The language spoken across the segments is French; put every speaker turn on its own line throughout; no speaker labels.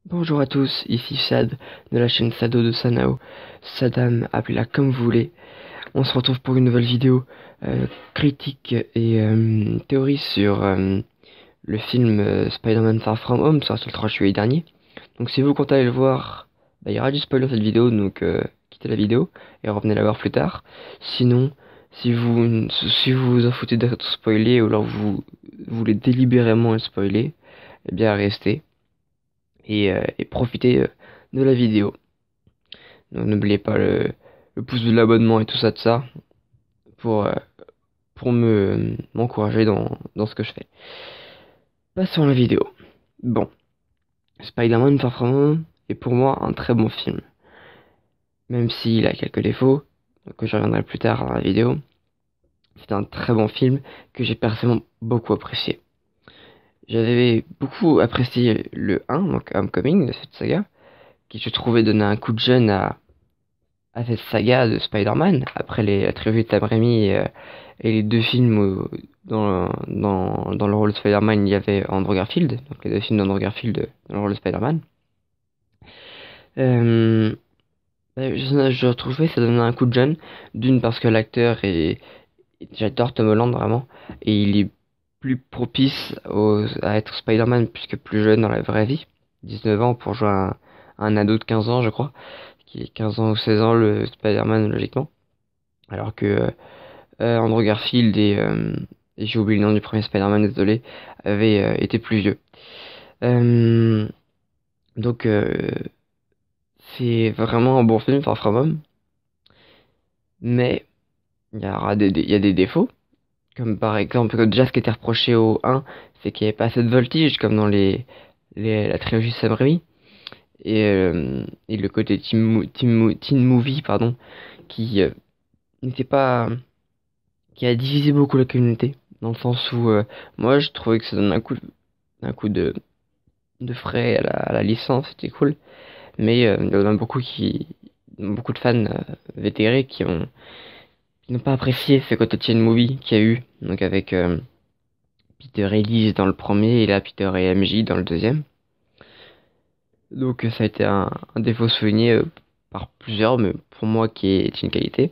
Bonjour à tous, ici Sad de la chaîne Sado de Sanao, Sadam, appelez-la comme vous voulez. On se retrouve pour une nouvelle vidéo critique et théorie sur le film Spider-Man Far From Home, sorti le 3 juillet dernier. Donc si vous comptez aller le voir, il y aura du spoil dans cette vidéo, donc quittez la vidéo et revenez la voir plus tard. Sinon, si vous vous en foutez d'être spoilé ou alors vous voulez délibérément être spoilé, eh bien restez et profitez de la vidéo. Donc n'oubliez pas le pouce de l'abonnement et tout ça de ça pour, euh, pour m'encourager dans ce que je fais. Passons à la vidéo. Bon, Spider-Man Far From Home est pour moi un très bon film. Même s'il a quelques défauts, que je reviendrai plus tard dans la vidéo, c'est un très bon film que j'ai personnellement beaucoup apprécié. J'avais beaucoup apprécié le 1, donc Homecoming de cette saga, qui je trouvais donner un coup de jeune à cette saga de Spider-Man, après la trilogie de Sam Raimi et les deux films où, dans le rôle de Spider-Man, il y avait Andrew Garfield, donc les deux films d'Andrew Garfield dans le rôle de Spider-Man. Euh, je trouvais que ça donnait un coup de jeune, d'une parce que l'acteur est... J'adore Tom Holland vraiment, et il est plus propice à être Spider-Man puisque plus jeune dans la vraie vie, 19 ans pour jouer un ado de 15 ans je crois, qui est 15 ans ou 16 ans le Spider-Man logiquement. Alors que Andrew Garfield et j'ai oublié le nom du premier Spider-Man, désolé, avaient été plus vieux. Euh, donc c'est vraiment un bon film, Far From Home, mais il y a des défauts, comme par exemple que déjà ce qui était reproché au 1, c'est qu'il n'y avait pas assez de voltige comme dans la trilogie Sam Raimi, et le côté teen movie, pardon, qui n'était pas qui a divisé beaucoup la communauté, dans le sens où moi je trouvais que ça donne un coup de frais à la licence, c'était cool, mais il y en a beaucoup de fans vétérés qui n'ont pas apprécié ce côté teen movie qu'il y a eu, donc avec Peter et Liz dans le premier et là Peter et MJ dans le deuxième. Donc ça a été un défaut souligné par plusieurs, mais pour moi qui est une qualité.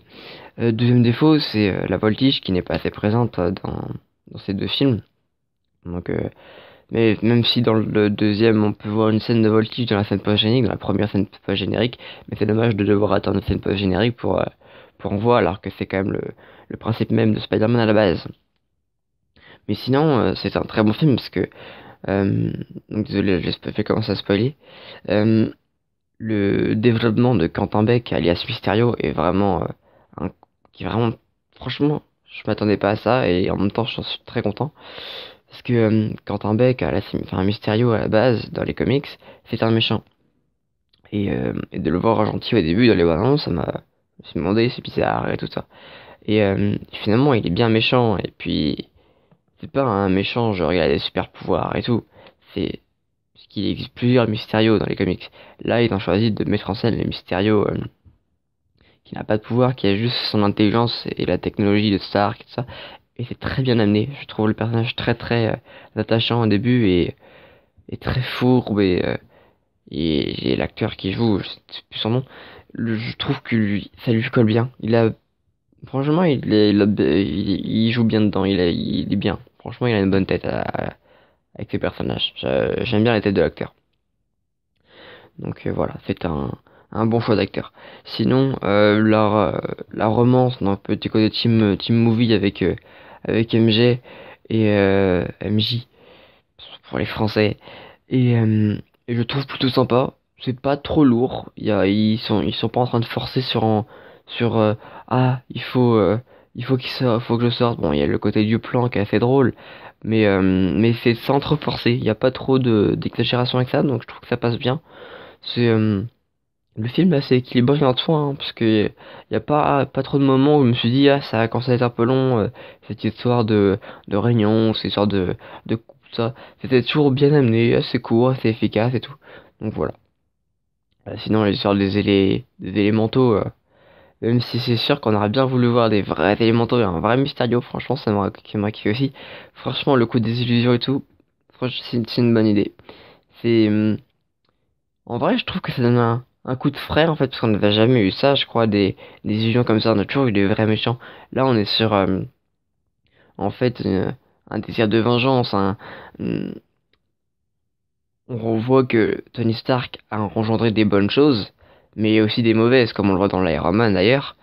Deuxième défaut, c'est la voltige qui n'est pas assez présente dans ces deux films. Donc, mais même si dans le deuxième on peut voir une scène de voltige dans la scène post-générique, dans la première scène post-générique, mais c'est dommage de devoir attendre une scène post-générique pour en voir, alors que c'est quand même le principe même de Spider-Man à la base. Mais sinon, c'est un très bon film parce que, donc désolé, j'ai commencé à spoiler. Euh, le développement de Quentin Beck alias Mysterio est vraiment un, qui est vraiment franchement je m'attendais pas à ça et en même temps j'en suis très content parce que Quentin Beck enfin Mysterio à la base dans les comics c'est un méchant et de le voir gentil au début dans les bandes annonces, je me suis demandé c'est bizarre et tout ça et finalement il est bien méchant et puis c'est pas un méchant genre il a des super pouvoirs et tout, c'est parce qu'il existe plusieurs Mysterio dans les comics. Là, ils ont choisi de mettre en scène les Mysterio qui n'a pas de pouvoir, qui a juste son intelligence et la technologie de Stark et tout ça. Et c'est très bien amené. Je trouve le personnage très attachant au début et très fourbe et l'acteur qui joue, je sais plus son nom, je trouve que ça lui colle bien. Franchement, il joue bien dedans. Il est bien. Franchement, il a une bonne tête avec ses personnages. J'aime bien la tête de l'acteur. Donc voilà, c'est un bon choix d'acteur. Sinon, la romance dans le petit côté team movie avec MJ et MJ pour les Français et je trouve plutôt sympa. C'est pas trop lourd. Ils sont pas en train de forcer sur ah il faut faut que je sorte. Bon, il y a le côté du plan qui est assez drôle, mais c'est sans trop forcer. Il y a pas trop de d'exagération avec ça, donc je trouve que ça passe bien. C'est le film est assez équilibré dans tout, hein, parce que y a pas trop de moments où je me suis dit ah ça commence à être un peu long cette histoire de réunion, cette histoire de couple, ça. C'était toujours bien amené, assez court, assez efficace et tout. Donc voilà. Sinon l'histoire des élémentaux, même si c'est sûr qu'on aurait bien voulu voir des vrais élémentaux et un vrai Mysterio, franchement qui m'a kiffé aussi. Franchement le coup des illusions et tout, franchement c'est une bonne idée. C'est En vrai, je trouve que ça donne un coup de frais en fait, parce qu'on n'avait jamais eu ça, je crois, des unions comme ça. On a toujours eu des vrais méchants. Là, on est sur en fait un désir de vengeance. On voit que Tony Stark a engendré des bonnes choses, mais aussi des mauvaises, comme on le voit dans l'Iron Man d'ailleurs,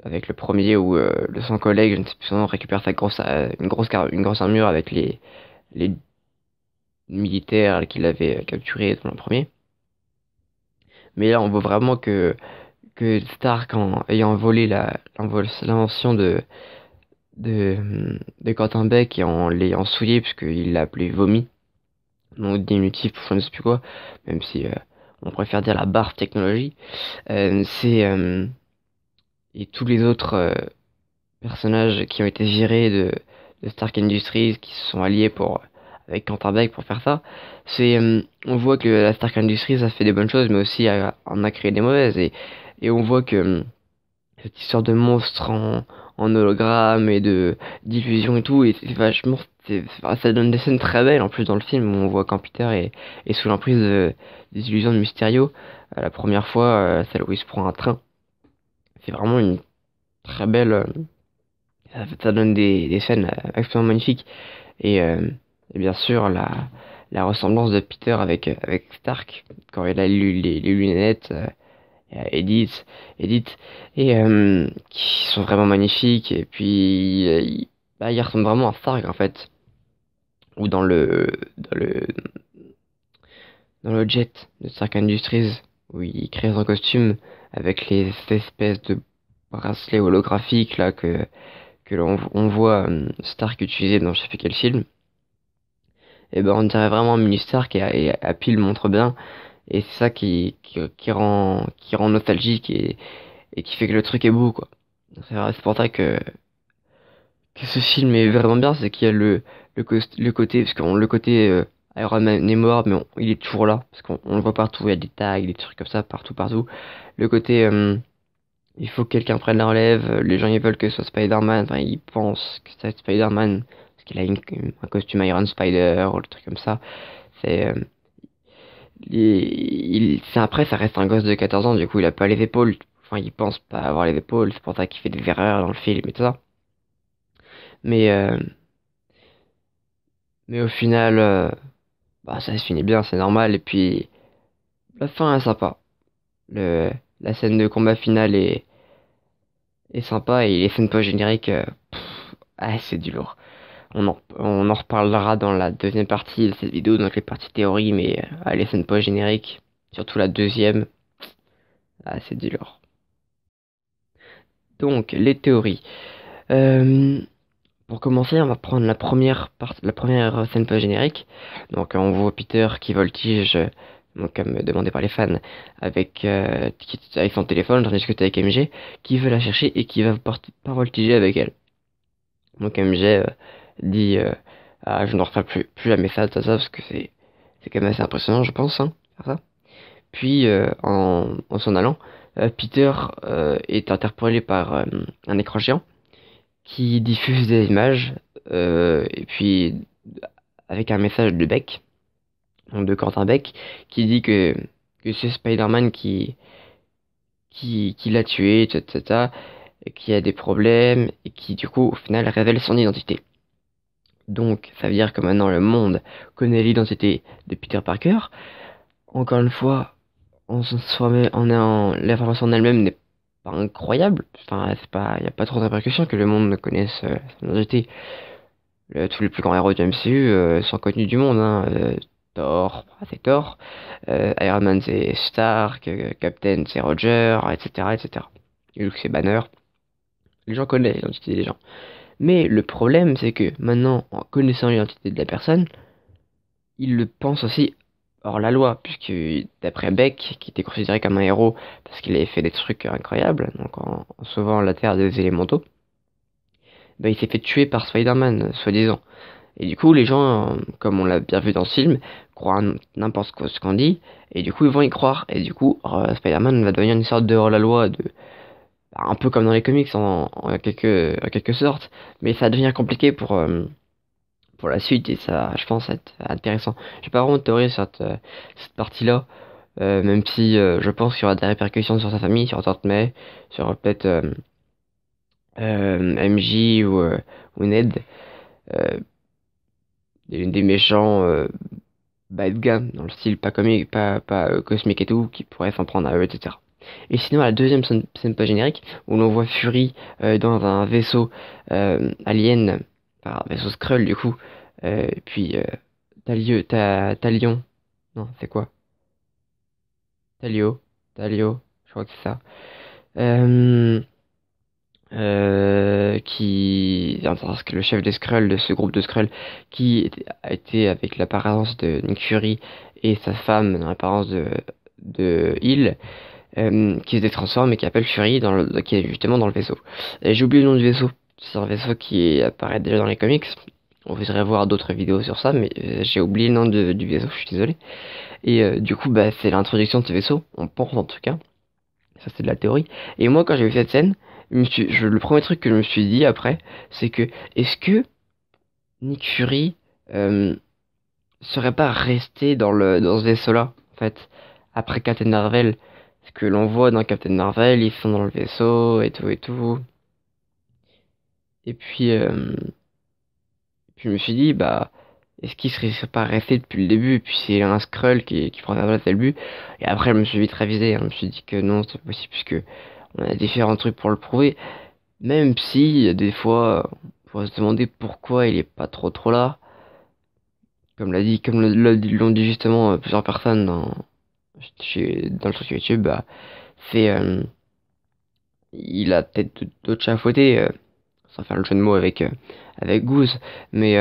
avec le premier où son collègue, je ne sais plus son nom, récupère une grosse armure avec les militaires qu'il avait capturés dans le premier. Mais là, on voit vraiment que Stark, en ayant volé l'invention de Quentin Beck et en l'ayant souillé, puisqu'il l'a appelé vomi, non diminutif, je ne sais plus quoi, même si on préfère dire la barre technologie, c'est et tous les autres personnages qui ont été virés de Stark Industries, qui se sont alliés avec Quentin Beck pour faire ça, on voit que la Stark Industries a fait des bonnes choses, mais aussi en a créé des mauvaises, et on voit que cette histoire de monstre en hologramme et de diffusion et tout, et c'est vachement, ça donne des scènes très belles en plus dans le film où on voit quand Peter est sous l'emprise des illusions de Mysterio. La première fois, celle où il se prend un train, c'est vraiment une très belle. Ça donne des scènes absolument magnifiques. Et bien sûr, la ressemblance de Peter avec Stark, quand il a les lunettes, Edith, et qui sont vraiment magnifiques. Et puis, il ressemble vraiment à Stark en fait. Ou dans le jet de Stark Industries, où il crée son costume avec les espèces de bracelets holographiques là que on voit Stark utiliser dans je sais plus quel film. Et ben on dirait vraiment Mini Stark et Happy le montre bien. Et c'est ça qui rend nostalgique et qui fait que le truc est beau, quoi. C'est pour ça que ce film est vraiment bien, c'est qu'il y a le côté, parce qu'on le côté Iron Man est mort, mais il est toujours là, parce qu'on le voit partout, il y a des tags, des trucs comme ça, partout. Le côté, il faut que quelqu'un prenne la relève, les gens ils veulent que ce soit Spider-Man, enfin ils pensent que c'est Spider-Man, parce qu'il a un costume Iron Spider, ou le truc comme ça. C'est, après, ça reste un gosse de 14 ans, du coup il a pas les épaules, enfin il pense pas avoir les épaules, c'est pour ça qu'il fait des erreurs dans le film et tout ça. Mais, euh, mais au final, bah, ça se finit bien, c'est normal. Et puis, la fin est sympa. Le, la scène de combat finale est sympa. Et les scènes post-génériques, c'est du lourd. On en reparlera dans la deuxième partie de cette vidéo, donc les parties théorie. Mais les scènes post-génériques, surtout la deuxième, c'est du lourd. Donc, les théories. Euh, pour commencer, on va prendre la première scène post-générique. Donc, on voit Peter qui voltige, donc comme demandé par les fans, avec son téléphone, j'en discute avec MJ, qui veut la chercher et qui va pas voltiger avec elle. Donc MJ dit ah, je ne referai plus jamais ça, parce que c'est quand même assez impressionnant, je pense, hein, faire ça. Puis, en s'en allant, Peter est interpellé par un écran géant qui diffuse des images, et puis avec un message de Beck, donc de Quentin Beck, qui dit que c'est Spider-Man qui l'a tué, etc., et qui a des problèmes, et qui du coup au final révèle son identité. Donc ça veut dire que maintenant le monde connaît l'identité de Peter Parker. Encore une fois, l'information en elle-même n'est pas incroyable. Enfin, il n'y a pas trop de répercussions que le monde ne connaisse son identité. Tous les plus grands héros du MCU sont connus du monde, hein. Thor, c'est Thor. Iron Man, c'est Stark. Captain, c'est Roger, etc., etc. Hulk, c'est Banner. Les gens connaissent l'identité des gens. Mais le problème, c'est que maintenant, en connaissant l'identité de la personne, ils le pensent aussi hors la loi, puisque d'après Beck, qui était considéré comme un héros parce qu'il avait fait des trucs incroyables, donc en sauvant la Terre des élémentaux, bah, il s'est fait tuer par Spider-Man, soi-disant. Et du coup, les gens, comme on l'a bien vu dans ce film, croient n'importe quoi ce qu'on dit, et du coup, ils vont y croire. Et du coup, Spider-Man va devenir une sorte de hors-la-loi, un peu comme dans les comics en quelque sorte. Mais ça devient compliqué pour la suite, et ça, je pense, être intéressant. J'ai pas vraiment de théorie sur cette partie-là, Même si je pense qu'il y aura des répercussions sur sa famille, sur Tante May, sur peut-être MJ ou Ned, euh, des méchants bad guys dans le style pas comique, pas cosmique et tout, qui pourraient s'en prendre à eux, etc. Et sinon, à la deuxième scène pas générique, où l'on voit Fury dans un vaisseau alien, enfin un vaisseau Skrull du coup, et puis Talion, non, c'est quoi? Talio, je crois que c'est ça. Euh, enfin, c'est le chef des Skrulls, de ce groupe de Skrulls, a été avec l'apparence de Nick Fury et sa femme dans l'apparence de Hill, qui se transforme et qui appelle Fury qui est justement dans le vaisseau. Et j'ai oublié le nom du vaisseau. C'est un vaisseau qui apparaît déjà dans les comics. On voudrait voir d'autres vidéos sur ça, mais j'ai oublié le nom du vaisseau, je suis désolé. Et du coup, bah, c'est l'introduction de ce vaisseau, on pense en tout cas. Ça, c'est de la théorie. Et moi, quand j'ai vu cette scène, le premier truc que je me suis dit après, c'est que est-ce que Nick Fury euh, serait pas resté dans ce vaisseau-là, en fait, après Captain Marvel? Parce que l'on voit dans Captain Marvel, ils sont dans le vaisseau et tout et tout. Et puis je me suis dit, bah, est-ce qu'il serait pas resté depuis le début? Et puis c'est un Skrull qui prend sa place dès le but. Et après, je me suis vite révisé, hein. Je me suis dit que non, c'est pas possible, puisque on a différents trucs pour le prouver. Même si, des fois, on pourrait se demander pourquoi il est pas trop là. L'ont dit justement plusieurs personnes dans le truc YouTube, bah, c'est, il a peut-être d'autres chats à fouetter, sans faire le jeu de mots avec Goose, mais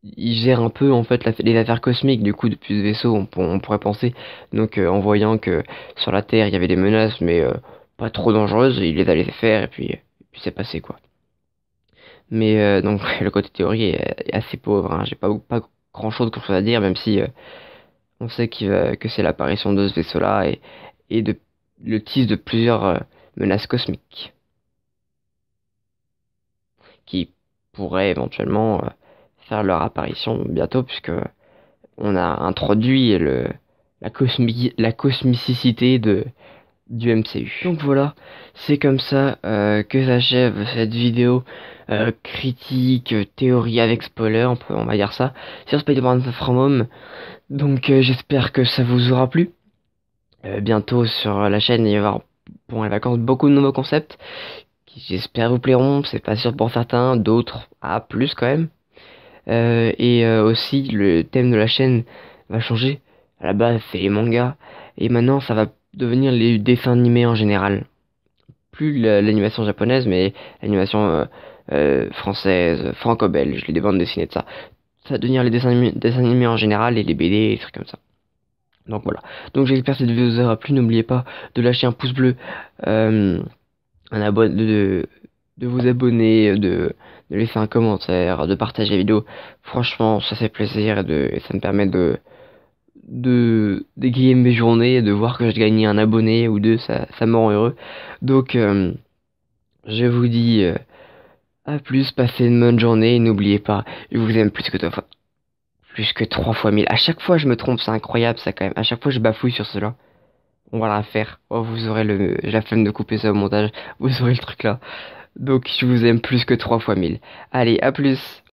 il gère un peu en fait les affaires cosmiques du coup depuis ce vaisseau, on pourrait penser. Donc en voyant que sur la Terre il y avait des menaces, mais pas trop dangereuses, il les a laissé faire et puis c'est passé quoi. Mais donc le côté théorie est assez pauvre, hein. J'ai pas grand chose à dire, même si on sait que c'est l'apparition de ce vaisseau-là et le tease de plusieurs menaces cosmiques qui pourraient éventuellement faire leur apparition bientôt, puisque on a introduit la cosmicité du MCU. Donc voilà, c'est comme ça que s'achève cette vidéo critique, théorie avec spoiler, on va dire ça, sur Spider-Man From Home. Donc j'espère que ça vous aura plu. Bientôt sur la chaîne, il va y avoir pour les vacances beaucoup de nouveaux concepts qui j'espère vous plairont. C'est pas sûr pour certains, d'autres plus quand même. Et aussi le thème de la chaîne va changer. À la base c'est les mangas et maintenant ça va devenir les dessins animés en général. Plus l'animation japonaise mais l'animation française, franco-belge, les bandes dessinées de ça. Ça va devenir les dessins animés en général et les BD et des trucs comme ça. Donc voilà. Donc j'espère que cette vidéo vous aura plu. N'oubliez pas de lâcher un pouce bleu, un abonne, de vous abonner, de laisser un commentaire, de partager la vidéo. Franchement, ça fait plaisir et ça me permet d'égayer mes journées et de voir que je gagne un abonné ou deux, ça me rend heureux. Donc, je vous dis à plus, passez une bonne journée et n'oubliez pas, je vous aime plus que 3 fois 1000. À chaque fois, je me trompe, c'est incroyable ça quand même. À chaque fois, je bafouille sur cela. On va la faire. Oh, vous aurez la flemme de couper ça au montage. Vous aurez le truc là. Donc, je vous aime plus que 3 fois 1000. Allez, à plus.